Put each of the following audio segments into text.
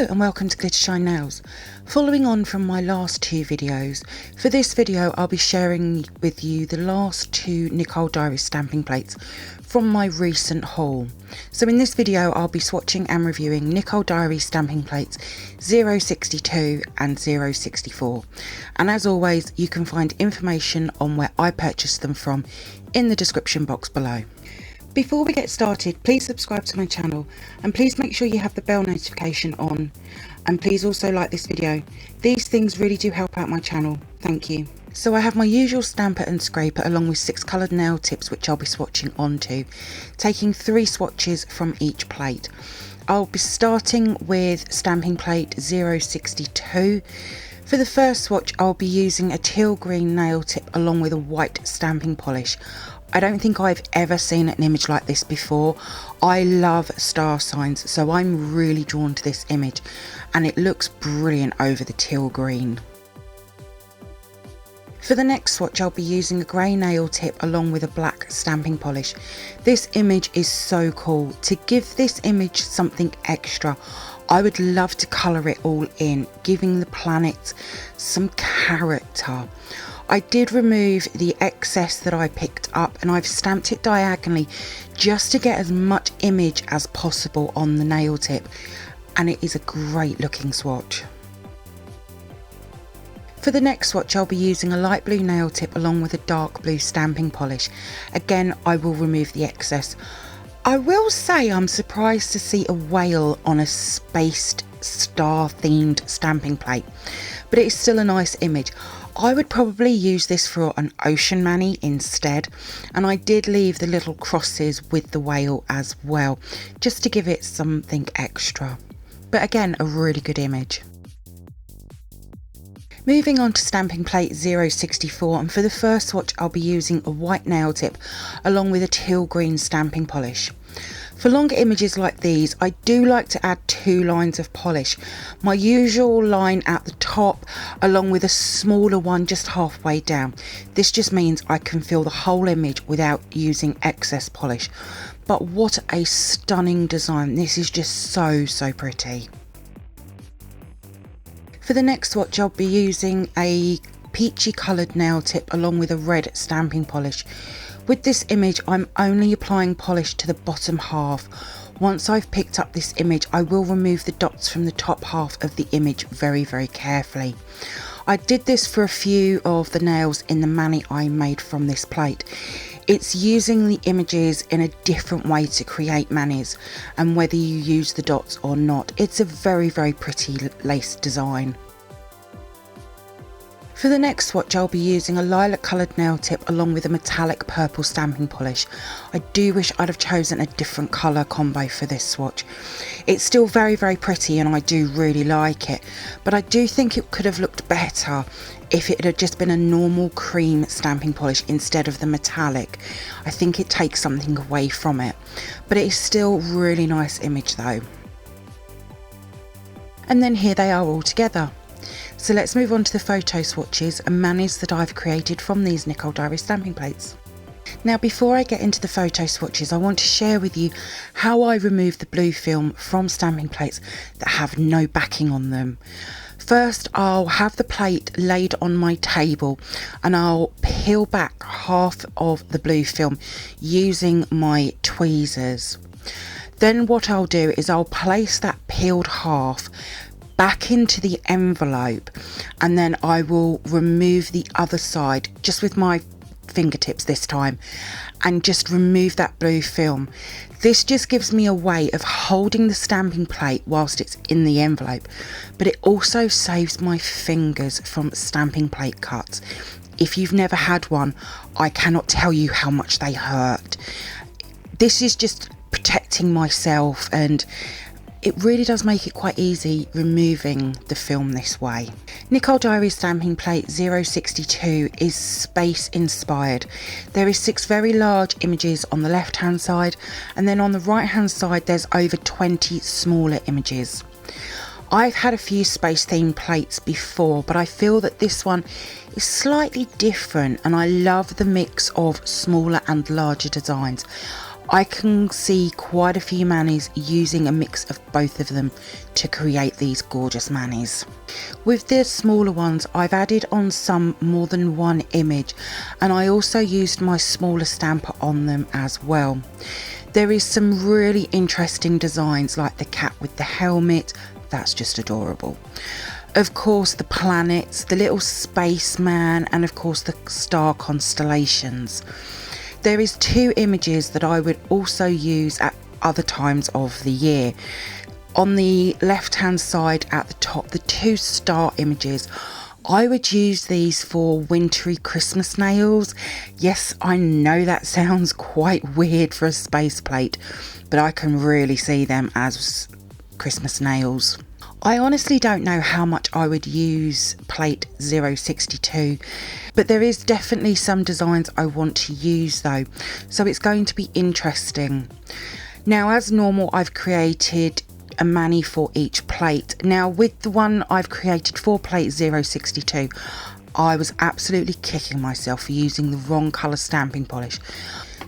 Hello and welcome to glittershinenails. Following on from my last two videos, for this video I'll be sharing with you the last two Nicole Diary stamping plates from my recent haul. So in this video I'll be swatching and reviewing Nicole Diary stamping plates 062 and 064, and as always you can find information on where I purchased them from in the description box below. Before we get started, please subscribe to my channel and please make sure you have the bell notification on, and please also like this video. These things really do help out my channel, thank you. So I have my usual stamper and scraper along with 6 coloured nail tips which I'll be swatching onto, taking 3 swatches from each plate. I'll be starting with stamping plate 062. For the first swatch I'll be using a teal green nail tip along with a white stamping polish. I don't think I've ever seen an image like this before. I love star signs, so I'm really drawn to this image and it looks brilliant over the teal green. For the next swatch I'll be using a grey nail tip along with a black stamping polish. This image is so cool. To give this image something extra, I would love to colour it all in, giving the planet some character. I did remove the excess that I picked up and I've stamped it diagonally just to get as much image as possible on the nail tip, and it is a great looking swatch. For the next swatch I'll be using a light blue nail tip along with a dark blue stamping polish. Again, I will remove the excess. I will say I'm surprised to see a whale on a spaced star themed stamping plate, but it is still a nice image. I would probably use this for an ocean mani instead, and I did leave the little crosses with the whale as well, just to give it something extra. But again, a really good image. Moving on to stamping plate 064, and for the first swatch I'll be using a white nail tip along with a teal green stamping polish. For longer images like these, I do like to add 2 lines of polish. My usual line at the top along with a smaller one just halfway down. This just means I can fill the whole image without using excess polish. But what a stunning design. This is just so pretty. For the next swatch I'll be using a peachy coloured nail tip along with a red stamping polish. With this image I'm only applying polish to the bottom half. Once I've picked up this image I will remove the dots from the top half of the image very carefully. I did this for a few of the nails in the mani I made from this plate. It's using the images in a different way to create manis, and whether you use the dots or not, it's a very pretty lace design. For the next swatch I'll be using a lilac coloured nail tip along with a metallic purple stamping polish. I do wish I'd have chosen a different colour combo for this swatch. It's still very pretty and I do really like it, but I do think it could have looked better if it had just been a normal cream stamping polish instead of the metallic. I think it takes something away from it, but it is still a really nice image though. And then here they are all together. So let's move on to the photo swatches and manis that I've created from these Nicole Diary stamping plates. Now before I get into the photo swatches, I want to share with you how I remove the blue film from stamping plates that have no backing on them. First I'll have the plate laid on my table and I'll peel back half of the blue film using my tweezers. Then what I'll do is I'll place that peeled half back into the envelope, and then I will remove the other side just with my fingertips this time and just remove that blue film. This just gives me a way of holding the stamping plate whilst it's in the envelope, but it also saves my fingers from stamping plate cuts. If you've never had one, I cannot tell you how much they hurt. This is just protecting myself, and it really does make it quite easy removing the film this way. Nicole Diary stamping plate 062 is space inspired. There is 6 very large images on the left hand side, and then on the right hand side there's over 20 smaller images. I've had a few space themed plates before, but I feel that this one is slightly different and I love the mix of smaller and larger designs. I can see quite a few manis using a mix of both of them to create these gorgeous manis. With the smaller ones, I've added on some more than one image, and I also used my smaller stamper on them as well. There is some really interesting designs like the cat with the helmet, that's just adorable. Of course the planets, the little spaceman, and of course the star constellations. There is 2 images that I would also use at other times of the year. On the left hand side at the top, the 2 star images, I would use these for wintry Christmas nails. Yes, I know that sounds quite weird for a space plate, but I can really see them as Christmas nails. I honestly don't know how much I would use plate 062, but there is definitely some designs I want to use though, so it's going to be interesting. Now, as normal, I've created a mani for each plate. Now, with the one I've created for plate 062, I was absolutely kicking myself for using the wrong colour stamping polish.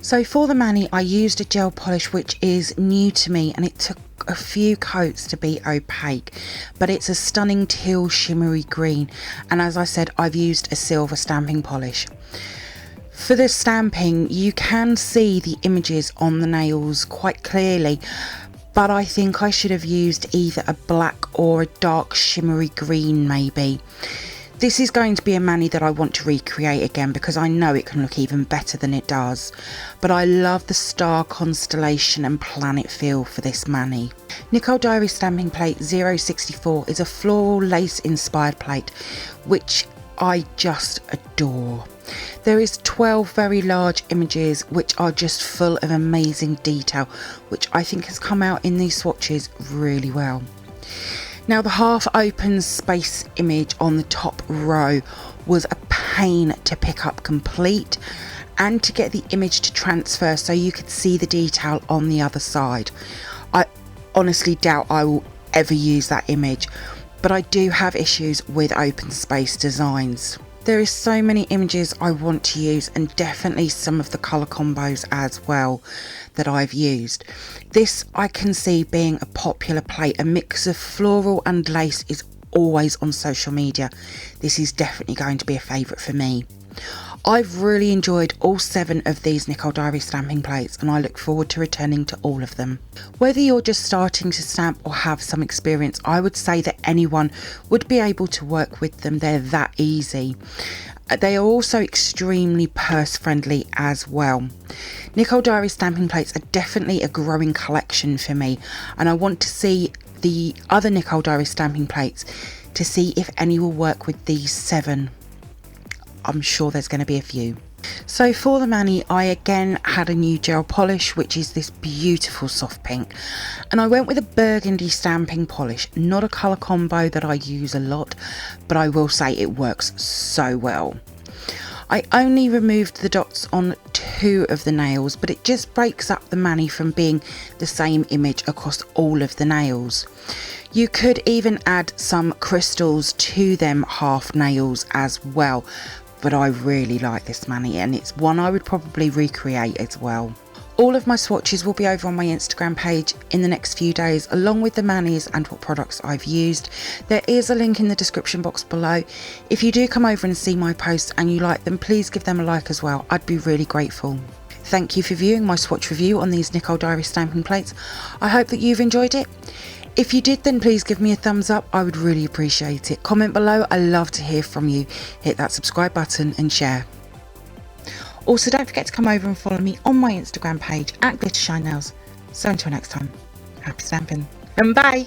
So for the mani, I used a gel polish which is new to me, and it took a few coats to be opaque, but it's a stunning teal shimmery green, and as I said, I've used a silver stamping polish. For the stamping, you can see the images on the nails quite clearly, but I think I should have used either a black or a dark shimmery green maybe. This is going to be a mani that I want to recreate again because I know it can look even better than it does. But I love the star constellation and planet feel for this mani. Nicole Diary stamping plate 064 is a floral lace inspired plate which I just adore. There is 12 very large images which are just full of amazing detail, which I think has come out in these swatches really well. Now, the half open space image on the top row was a pain to pick up complete and to get the image to transfer so you could see the detail on the other side. I honestly doubt I will ever use that image, but I do have issues with open space designs. There is so many images I want to use, and definitely some of the colour combos as well that I've used. This I can see being a popular plate. A mix of floral and lace is always on social media. This is definitely going to be a favourite for me. I've really enjoyed all 7 of these Nicole Diary stamping plates, and I look forward to returning to all of them. Whether you're just starting to stamp or have some experience, I would say that anyone would be able to work with them. They're that easy. They are also extremely purse friendly as well. Nicole Diary stamping plates are definitely a growing collection for me, and I want to see the other Nicole Diary stamping plates to see if any will work with these 7. I'm sure there's going to be a few. So for the mani, I again had a new gel polish, which is this beautiful soft pink, and I went with a burgundy stamping polish. Not a colour combo that I use a lot, but I will say it works so well. I only removed the dots on 2 of the nails, but it just breaks up the mani from being the same image across all of the nails. You could even add some crystals to them half nails as well, but I really like this mani, and it's one I would probably recreate as well. All of my swatches will be over on my Instagram page in the next few days, along with the manis and what products I've used. There is a link in the description box below. If you do come over and see my posts and you like them, please give them a like as well. I'd be really grateful. Thank you for viewing my swatch review on these Nicole Diary stamping plates. I hope that you've enjoyed it. If you did, then please give me a thumbs up. I would really appreciate it. Comment below. I love to hear from you. Hit that subscribe button and share. Also, don't forget to come over and follow me on my Instagram page at glittershinenails. So until next time, happy stamping and bye.